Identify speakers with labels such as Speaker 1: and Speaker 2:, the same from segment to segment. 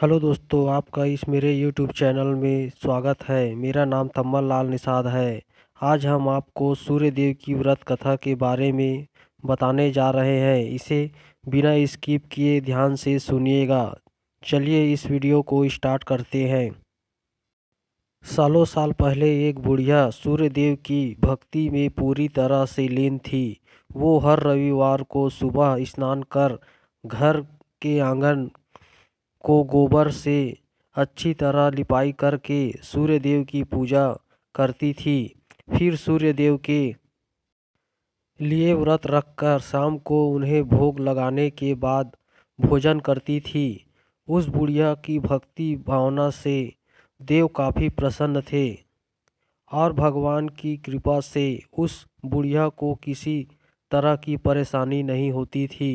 Speaker 1: Hello दोस्तों, आपका इस मेरे यूट्यूब चैनल में स्वागत है। मेरा नाम तम्मल लाल निषाद है। आज हम आपको सूर्य देव की व्रत कथा के बारे में बताने जा रहे हैं। इसे बिना स्किप किए ध्यान से सुनिएगा। चलिए इस वीडियो को स्टार्ट करते हैं। सालों साल पहले एक बुढ़िया सूर्य देव की भक्ति में पूरी तरह से लीन थी। वो हर रविवार को सुबह स्नान कर घर के आंगन को गोबर से अच्छी तरह लिपाई करके सूर्य देव की पूजा करती थी। फिर सूर्य देव के लिए व्रत रखकर शाम को उन्हें भोग लगाने के बाद भोजन करती थी। उस बुढ़िया की भक्ति भावना से देव काफ़ी प्रसन्न थे और भगवान की कृपा से उस बुढ़िया को किसी तरह की परेशानी नहीं होती थी।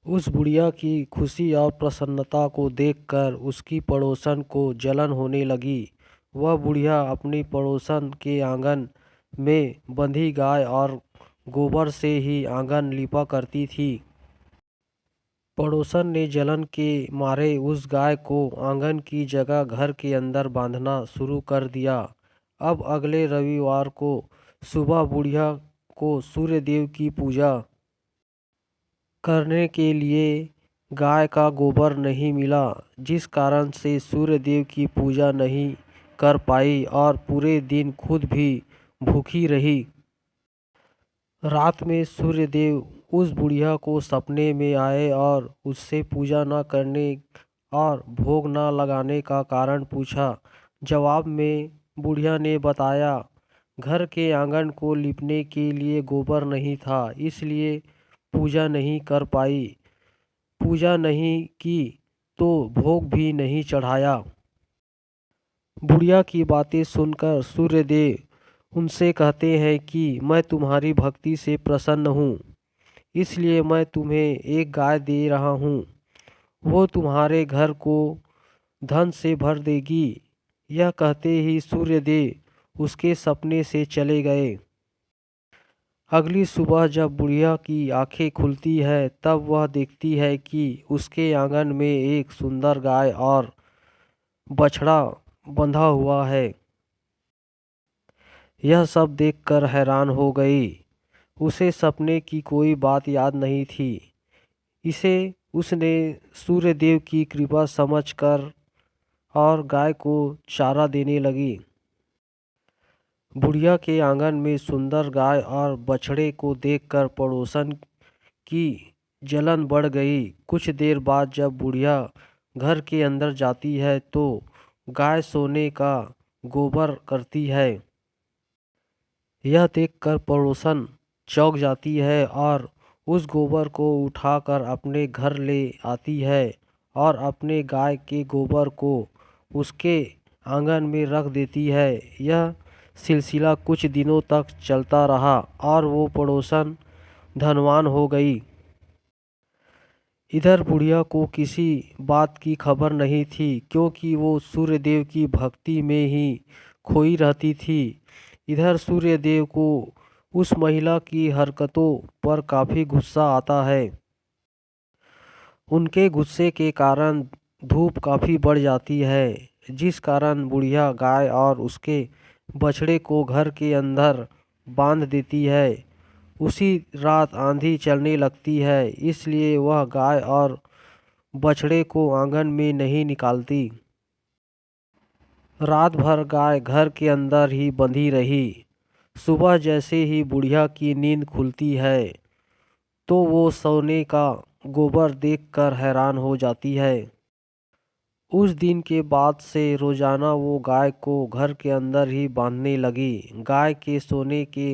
Speaker 1: उस बुढ़िया की खुशी और प्रसन्नता को देखकर उसकी पड़ोसन को जलन होने लगी। वह बुढ़िया अपनी पड़ोसन के आंगन में बंधी गाय और गोबर से ही आंगन लिपा करती थी। पड़ोसन ने जलन के मारे उस गाय को आंगन की जगह घर के अंदर बांधना शुरू कर दिया। अब अगले रविवार को सुबह बुढ़िया को सूर्य देव की पूजा करने के लिए गाय का गोबर नहीं मिला, जिस कारण से सूर्य देव की पूजा नहीं कर पाई और पूरे दिन खुद भी भूखी रही। रात में सूर्य देव उस बुढ़िया को सपने में आए और उससे पूजा न करने और भोग न लगाने का कारण पूछा। जवाब में बुढ़िया ने बताया, घर के आंगन को लिपने के लिए गोबर नहीं था, इसलिए पूजा नहीं कर पाई। पूजा नहीं की तो भोग भी नहीं चढ़ाया। बुढ़िया की बातें सुनकर सूर्यदेव उनसे कहते हैं कि मैं तुम्हारी भक्ति से प्रसन्न हूँ, इसलिए मैं तुम्हें एक गाय दे रहा हूँ। वो तुम्हारे घर को धन से भर देगी। यह कहते ही सूर्यदेव उसके सपने से चले गए। अगली सुबह जब बुढ़िया की आंखें खुलती है तब वह देखती है कि उसके आंगन में एक सुंदर गाय और बछड़ा बंधा हुआ है। यह सब देखकर हैरान हो गई। उसे सपने की कोई बात याद नहीं थी। इसे उसने सूर्यदेव की कृपा समझकर और गाय को चारा देने लगी। बुढ़िया के आंगन में सुंदर गाय और बछड़े को देखकर पड़ोसन की जलन बढ़ गई। कुछ देर बाद जब बुढ़िया घर के अंदर जाती है तो गाय सोने का गोबर करती है। यह देखकर पड़ोसन चौंक जाती है और उस गोबर को उठाकर अपने घर ले आती है और अपने गाय के गोबर को उसके आंगन में रख देती है। यह सिलसिला कुछ दिनों तक चलता रहा और वो पड़ोसन धनवान हो गई। इधर बुढ़िया को किसी बात की खबर नहीं थी, क्योंकि वो सूर्यदेव की भक्ति में ही खोई रहती थी। इधर सूर्यदेव को उस महिला की हरकतों पर काफ़ी गुस्सा आता है। उनके गुस्से के कारण धूप काफ़ी बढ़ जाती है, जिस कारण बुढ़िया गाय और उसके बछड़े को घर के अंदर बांध देती है। उसी रात आंधी चलने लगती है, इसलिए वह गाय और बछड़े को आंगन में नहीं निकालती। रात भर गाय घर के अंदर ही बंधी रही। सुबह जैसे ही बुढ़िया की नींद खुलती है तो वो सोने का गोबर देखकर हैरान हो जाती है। उस दिन के बाद से रोजाना वो गाय को घर के अंदर ही बांधने लगी। गाय के सोने के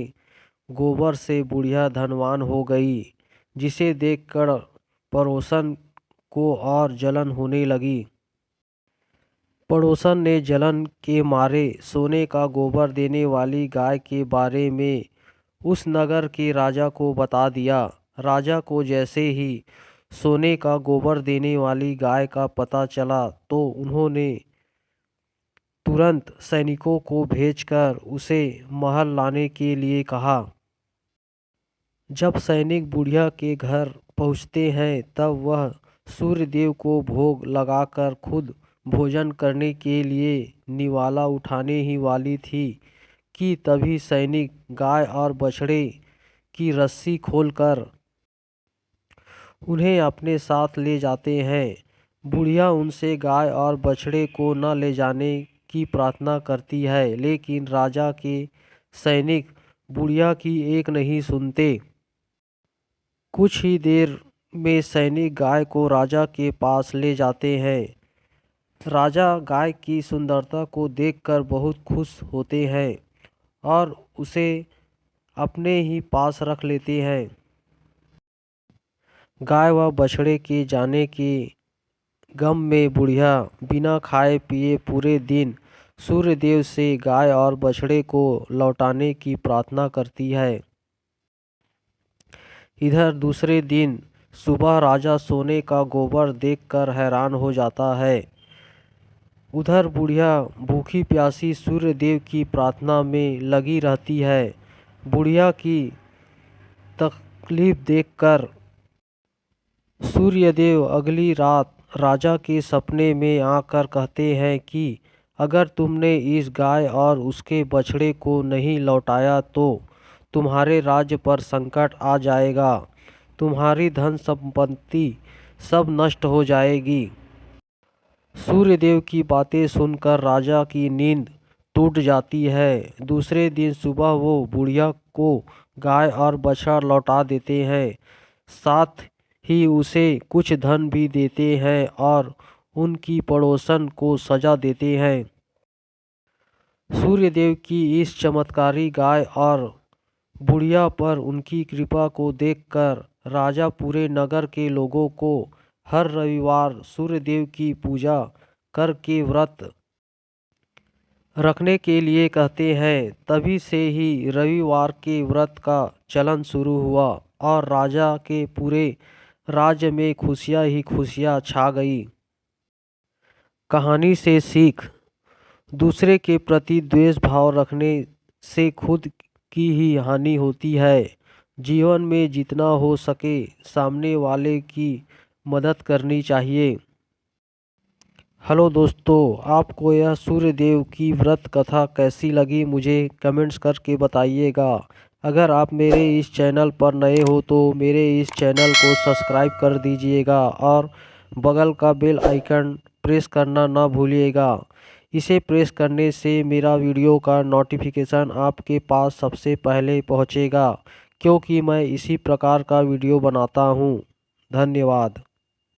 Speaker 1: गोबर से बुढ़िया धनवान हो गई, जिसे देखकर पड़ोसन को और जलन होने लगी। पड़ोसन ने जलन के मारे सोने का गोबर देने वाली गाय के बारे में उस नगर के राजा को बता दिया। राजा को जैसे ही सोने का गोबर देने वाली गाय का पता चला तो उन्होंने तुरंत सैनिकों को भेजकर उसे महल लाने के लिए कहा। जब सैनिक बुढ़िया के घर पहुंचते हैं तब वह सूर्यदेव को भोग लगाकर खुद भोजन करने के लिए निवाला उठाने ही वाली थी कि तभी सैनिक गाय और बछड़े की रस्सी खोलकर उन्हें अपने साथ ले जाते हैं। बुढ़िया उनसे गाय और बछड़े को न ले जाने की प्रार्थना करती है, लेकिन राजा के सैनिक बुढ़िया की एक नहीं सुनते। कुछ ही देर में सैनिक गाय को राजा के पास ले जाते हैं। राजा गाय की सुंदरता को देखकर बहुत खुश होते हैं और उसे अपने ही पास रख लेते हैं। गाय व बछड़े के जाने के गम में बुढ़िया बिना खाए पिए पूरे दिन सूर्यदेव से गाय और बछड़े को लौटाने की प्रार्थना करती है। इधर दूसरे दिन सुबह राजा सोने का गोबर देखकर हैरान हो जाता है। उधर बुढ़िया भूखी प्यासी सूर्यदेव की प्रार्थना में लगी रहती है। बुढ़िया की तकलीफ देखकर सूर्यदेव अगली रात राजा के सपने में आकर कहते हैं कि अगर तुमने इस गाय और उसके बछड़े को नहीं लौटाया तो तुम्हारे राज्य पर संकट आ जाएगा, तुम्हारी धन संपत्ति सब नष्ट हो जाएगी। सूर्यदेव की बातें सुनकर राजा की नींद टूट जाती है। दूसरे दिन सुबह वो बुढ़िया को गाय और बछड़ा लौटा देते हैं, साथ ही उसे कुछ धन भी देते हैं और उनकी पड़ोसन को सजा देते हैं। सूर्यदेव की इस चमत्कारी गाय और बुढ़िया पर उनकी कृपा को देखकर राजा पूरे नगर के लोगों को हर रविवार सूर्यदेव की पूजा करके व्रत रखने के लिए कहते हैं। तभी से ही रविवार के व्रत का चलन शुरू हुआ और राजा के पूरे राज्य में खुशियाँ ही खुशियाँ छा गई। कहानी से सीख: दूसरे के प्रति द्वेष भाव रखने से खुद की ही हानि होती है। जीवन में जितना हो सके सामने वाले की मदद करनी चाहिए। हेलो दोस्तों, आपको यह सूर्यदेव की व्रत कथा कैसी लगी मुझे कमेंट्स करके बताइएगा। अगर आप मेरे इस चैनल पर नए हो तो मेरे इस चैनल को सब्सक्राइब कर दीजिएगा और बगल का बेल आइकन प्रेस करना ना भूलिएगा। इसे प्रेस करने से मेरा वीडियो का नोटिफिकेशन आपके पास सबसे पहले पहुंचेगा, क्योंकि मैं इसी प्रकार का वीडियो बनाता हूं। धन्यवाद।